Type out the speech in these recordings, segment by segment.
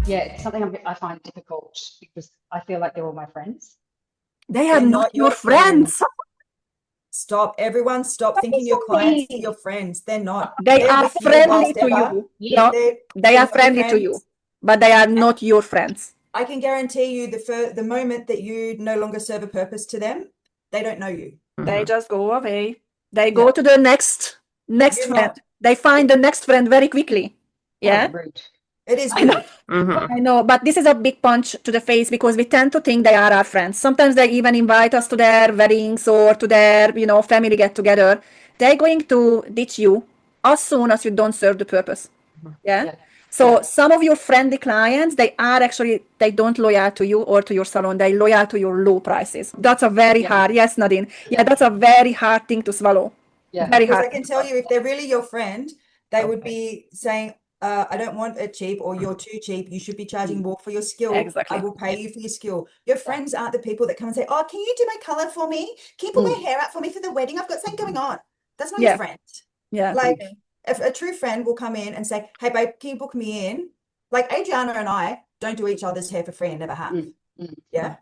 Yeah, it's something I find difficult because I feel like they're all my friends. They are They're not not your your friends. friends. Stop, everyone, stop That thinking is your clients okay. are your friends. They're not. They They're are with you friendly whilst to ever. you. Yeah. No, They're, they they're are not your friendly to you, friends. but they are not your friends. I can guarantee you the moment that you no longer serve a purpose to them, they don't know you. They just go away. They Yeah. go to the next You're friend. not. They find the next friend very quickly. Yeah. Oh, rude. It is I know. rude. I know, but this is a big punch to the face because we tend to think they are our friends. Sometimes they even invite us to their weddings or to their, family get together. They're going to ditch you as soon as you don't serve the purpose. Yeah. Yeah. So some of your friendly clients, they don't loyal to you or to your salon. They loyal to your low prices. That's a very hard. Yes, Nadine. Yeah, that's a very hard thing to swallow. Yeah. Very Because hard. I can tell you, if they're really your friend, they would be saying, I don't want it cheap, or you're too cheap. You should be charging more for your skill. Exactly. I will pay you for your skill. Your friends aren't the people that come and say, oh, can you do my color for me? Can you pull my hair out for me for the wedding? I've got something going on. That's not your friend. Yeah. Like, if a true friend will come in and say, hey, babe, can you book me in? Like Adriana and I don't do each other's hair for free and never have. Yeah.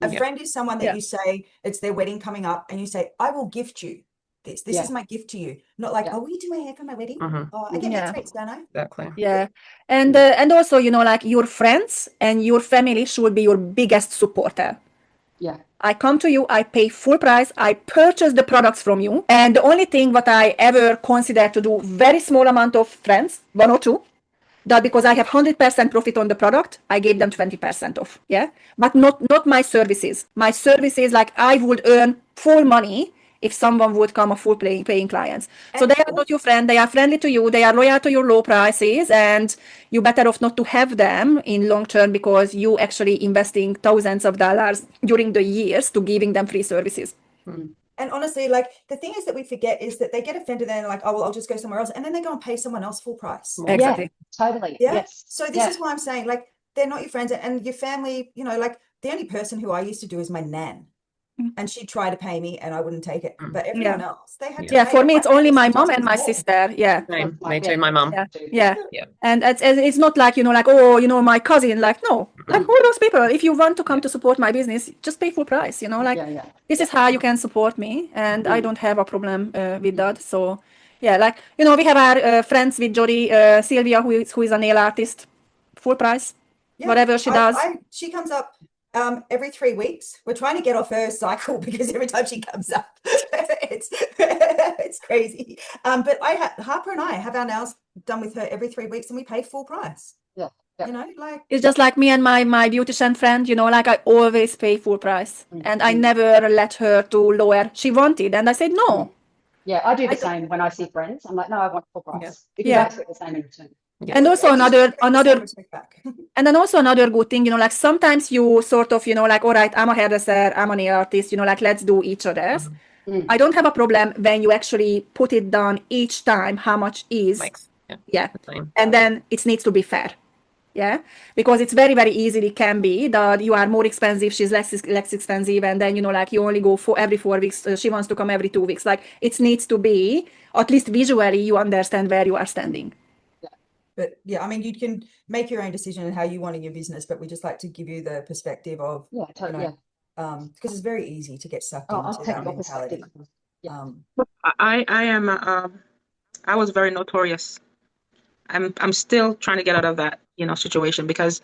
A friend is someone that you say it's their wedding coming up and you say, I will gift you this. This is my gift to you. Not like, oh, will you do my hair for my wedding? Oh, I get next rates, don't I? Exactly. Yeah. And also, like your friends and your family should be your biggest supporter. Yeah. I come to you, I pay full price, I purchase the products from you. And the only thing what I ever consider to do, very small amount of friends, one or two, that because I have 100% profit on the product, I gave them 20% off. Yeah. But not my services. My services, like I would earn full money if someone would come a full paying clients. So they are not your friend. They are friendly to you. They are loyal to your low prices, and you better off not to have them in long term because you actually investing thousands of dollars during the years to giving them free services. And honestly, like the thing is that we forget is that they get offended and they're like, oh, well, I'll just go somewhere else. And then they go and pay someone else full price. Exactly. Yeah, totally. Yeah. Yes. So this is why I'm saying, like, they're not your friends, and your family, like the only person who I used to do is my nan. And she tried to pay me and I wouldn't take it. But everyone else, they had to pay. For me, it's only my mom sometimes and my more. sister. Yeah. Same. Me too, my mom. Yeah. And it's not like, like, oh, my cousin, like, no, like all those people, if you want to come to support my business, just pay full price, like this is how you can support me. And I don't have a problem with that. So yeah, like, we have our friends with Jodie, Sylvia, who is a nail artist, full price, whatever she does. She comes up every 3 weeks. We're trying to get off her cycle because every time she comes up, it's crazy. But Harper and I have our nails done with her every 3 weeks, and we pay full price. Yeah. Like it's just like me and my beautician friend, like I always pay full price, and I never let her to lower. She wanted, and I said no. Yeah, I do the same when I see friends. I'm like, no, I want full price because I expect the same in return. And also another and then also another good thing, like sometimes you sort of, like, all right, I'm a hairdresser, I'm a nail artist, like, let's do each other's. I don't have a problem when you actually put it down each time how much is. And then it needs to be fair. Yeah, because it's very, very easily can be that you are more expensive, she's less expensive, and then, like, you only go for every 4 weeks, she wants to come every 2 weeks. Like, it needs to be, at least visually, you understand where you are standing. But yeah, I mean, you can make your own decision on how you want in your business, but we just like to give you the perspective of, because it's very easy to get sucked into that mentality. I was very notorious. I'm still trying to get out of that, situation, because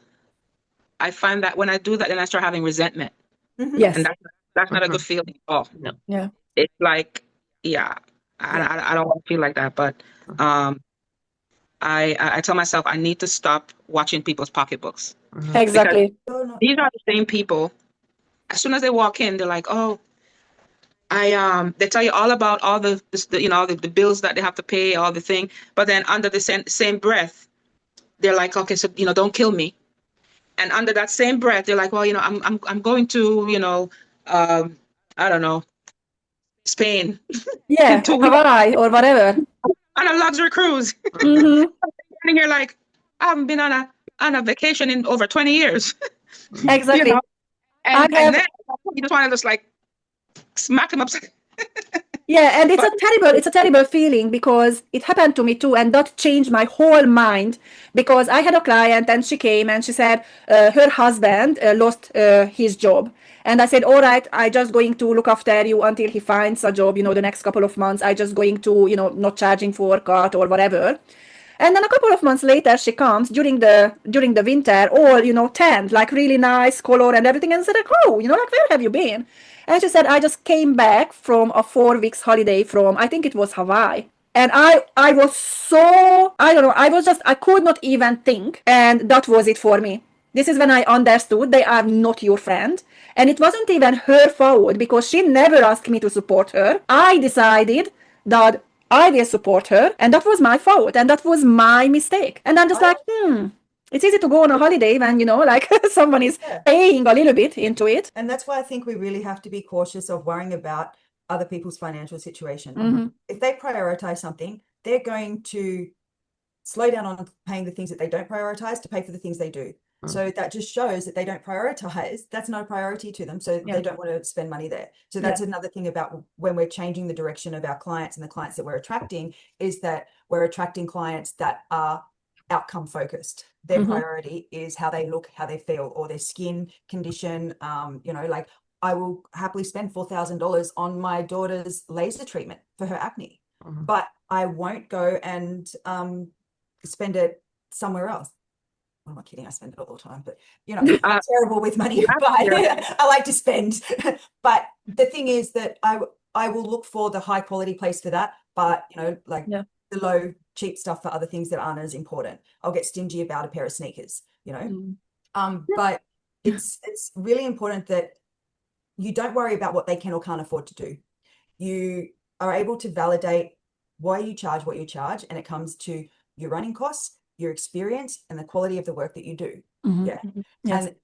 I find that when I do that, then I start having resentment. Yes. And that's not a good feeling at all. No. Yeah. It's like, I don't want to feel like that, but I tell myself I need to stop watching people's pocketbooks. Exactly. These are the same people. As soon as they walk in, they're like, oh, they tell you all about all the the bills that they have to pay, all the thing. But then under the same breath, they're like, okay, so, don't kill me. And under that same breath, they're like, well, I'm going to, I don't know, Spain. Yeah, Hawaii or whatever. On a luxury cruise. Mm-hmm. And you're like, I haven't been on a vacation in over 20 years. Exactly. And then you just want to just like smack them upside. Yeah, and it's a terrible feeling because it happened to me too, and that changed my whole mind because I had a client and she came and she said her husband lost his job. And I said, all right, I just going to look after you until he finds a job, the next couple of months. I just going to, not charging for cut or whatever. And then a couple of months later, she comes during the winter, all, tanned, like really nice color and everything. And I said, like, oh, like, where have you been? And she said, I just came back from a 4 weeks holiday from, I think it was Hawaii. And I was so, I don't know, I could not even think. And that was it for me. This is when I understood they are not your friend. And it wasn't even her fault because she never asked me to support her. I decided that I will support her, and that was my fault, and that was my mistake. And I'm just like, it's easy to go on a holiday when, like someone is paying a little bit into it. And that's why I think we really have to be cautious of worrying about other people's financial situation. If they prioritize something, they're going to slow down on paying the things that they don't prioritize to pay for the things they do. So that just shows that they don't prioritize. That's not a priority to them. So they don't want to spend money there. So that's another thing about when we're changing the direction of our clients and the clients that we're attracting is that we're attracting clients that are outcome focused. Their priority is how they look, how they feel, or their skin condition. Like I will happily spend $4,000 on my daughter's laser treatment for her acne, but I won't go and spend it somewhere else. I'm not kidding, I spend it all the time, but I'm terrible with money, but I like to spend. But the thing is that I will look for the high quality place for that, but the low cheap stuff for other things that aren't as important. I'll get stingy about a pair of sneakers, but it's really important that you don't worry about what they can or can't afford to do. You are able to validate why you charge what you charge, and it comes to your running costs, your experience, and the quality of the work that you do. And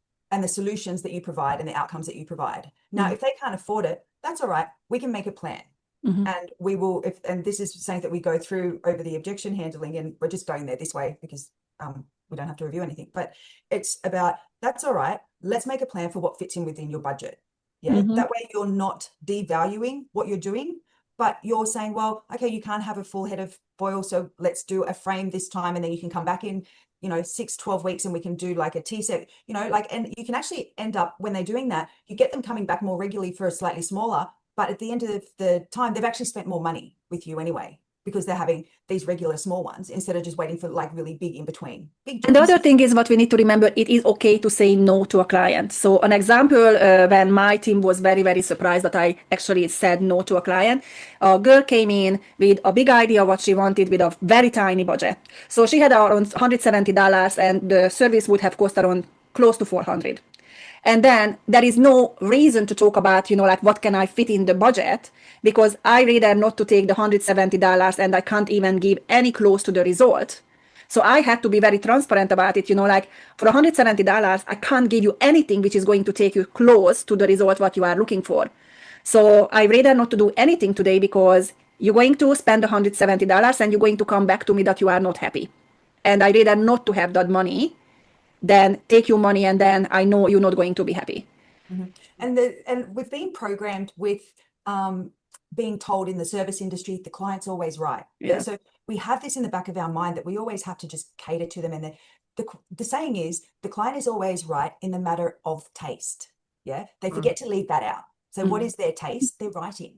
the solutions that you provide and the outcomes that you provide. Now, if they can't afford it, that's all right. We can make a plan. And we will, and this is something that we go through over the objection handling, and we're just going there this way because we don't have to review anything, but it's about, that's all right. Let's make a plan for what fits in within your budget. That way you're not devaluing what you're doing, but you're saying, well, okay, you can't have a full head of foil, so let's do a frame this time, and then you can come back in 6-12 weeks and we can do like a T-set, and you can actually end up, when they're doing that, you get them coming back more regularly for a slightly smaller, but at the end of the time, they've actually spent more money with you anyway, because they're having these regular small ones instead of just waiting for like really big in between. And the other thing is what we need to remember, it is okay to say no to a client. So an example, when my team was very, very surprised that I actually said no to a client, a girl came in with a big idea what she wanted with a very tiny budget. So she had around $170 and the service would have cost around close to $400. And then there is no reason to talk about, like what can I fit in the budget, because I rather not to take the $170 and I can't even give any close to the result. So I had to be very transparent about it, like for $170, I can't give you anything which is going to take you close to the result what you are looking for. So I rather not to do anything today because you're going to spend $170 and you're going to come back to me that you are not happy. And I rather not to have that money then take your money and then I know you're not going to be happy. And we've been programmed with being told in the service industry, the client's always right. So we have this in the back of our mind that we always have to just cater to them. And the saying is, the client is always right in the matter of taste. They forget to leave that out. So what is their taste? Their writing,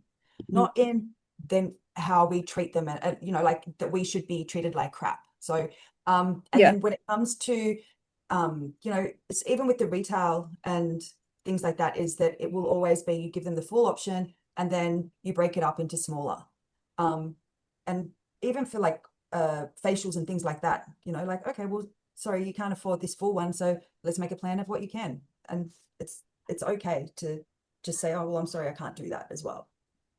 not in them how we treat them, and like that we should be treated like crap. So then when it comes to it's even with the retail and things like that, is that it will always be, you give them the full option and then you break it up into smaller. And even for like facials and things like that, like, okay, well, sorry, you can't afford this full one, so let's make a plan of what you can. And it's okay to just say, oh, well, I'm sorry, I can't do that as well.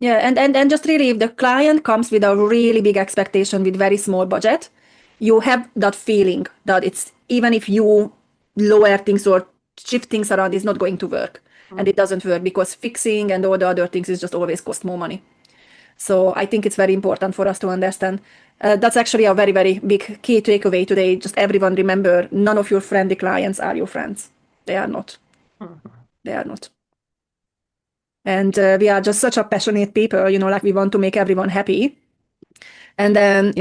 Yeah, and just really, if the client comes with a really big expectation with very small budget, you have that feeling that it's, even if you lower things or shift things around, it's not going to work. And it doesn't work because fixing and all the other things is just always cost more money. So I think it's very important for us to understand. That's actually a very, very big key takeaway today. Just everyone remember, none of your friendly clients are your friends. They are not. They are not. And we are just such a passionate people, like we want to make everyone happy. And then,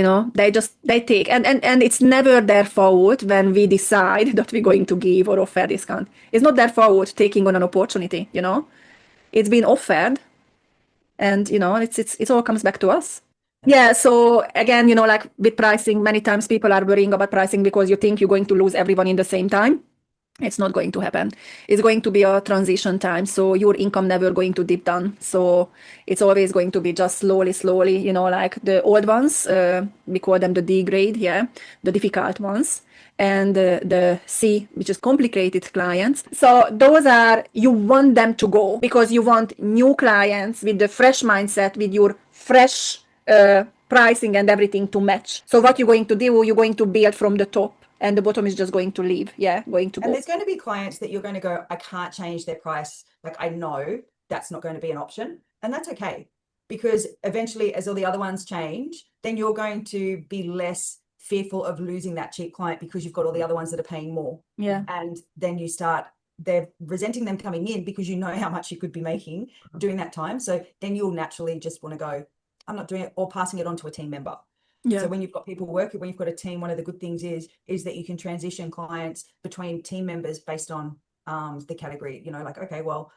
they take, and it's never their fault when we decide that we're going to give or offer discount. It's not their fault taking on an opportunity, It's been offered, and, it all comes back to us. Yeah, so again, like with pricing, many times people are worrying about pricing because you think you're going to lose everyone in the same time. It's not going to happen. It's going to be a transition time. So your income never going to dip down. So it's always going to be just slowly, like the old ones, we call them the D grade, the difficult ones. And the C, which is complicated clients. So those are, you want them to go because you want new clients with the fresh mindset, with your fresh pricing and everything to match. So what you're going to do, you're going to build from the top. And the bottom is just going to leave. Going to go. And there's going to be clients that you're going to go, I can't change their price. Like, I know that's not going to be an option. And that's okay. Because eventually, as all the other ones change, then you're going to be less fearful of losing that cheap client because you've got all the other ones that are paying more. Yeah. And then they're resenting them coming in because you know how much you could be making during that time. So then you'll naturally just want to go, I'm not doing it, or passing it on to a team member. Yeah. So when you've got people working, when you've got a team, one of the good things is that you can transition clients between team members based on the category, like, okay, well,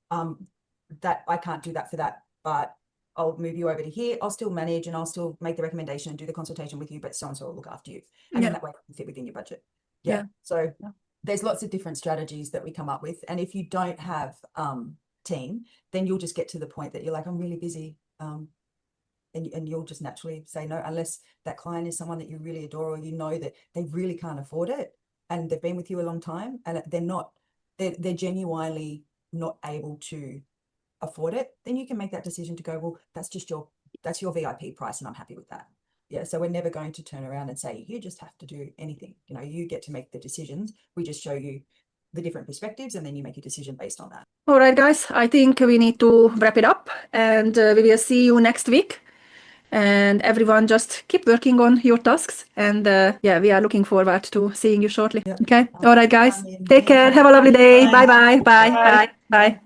that I can't do that for that, but I'll move you over to here. I'll still manage and I'll still make the recommendation and do the consultation with you, but so-and-so will look after you. And then that way you can fit within your budget. Yeah. So there's lots of different strategies that we come up with. And if you don't have team, then you'll just get to the point that you're like, I'm really busy. And you'll just naturally say no, unless that client is someone that you really adore or that they really can't afford it and they've been with you a long time and they're genuinely not able to afford it, then you can make that decision to go, well, that's your VIP price and I'm happy with that. Yeah. So we're never going to turn around and say, you just have to do anything. You get to make the decisions. We just show you the different perspectives and then you make a decision based on that. All right, guys, I think we need to wrap it up and we will see you next week. And everyone just keep working on your tasks. And we are looking forward to seeing you shortly. Yeah. Okay. All right, guys. Take care. Have a lovely day. Bye-bye. Bye. Bye. Bye.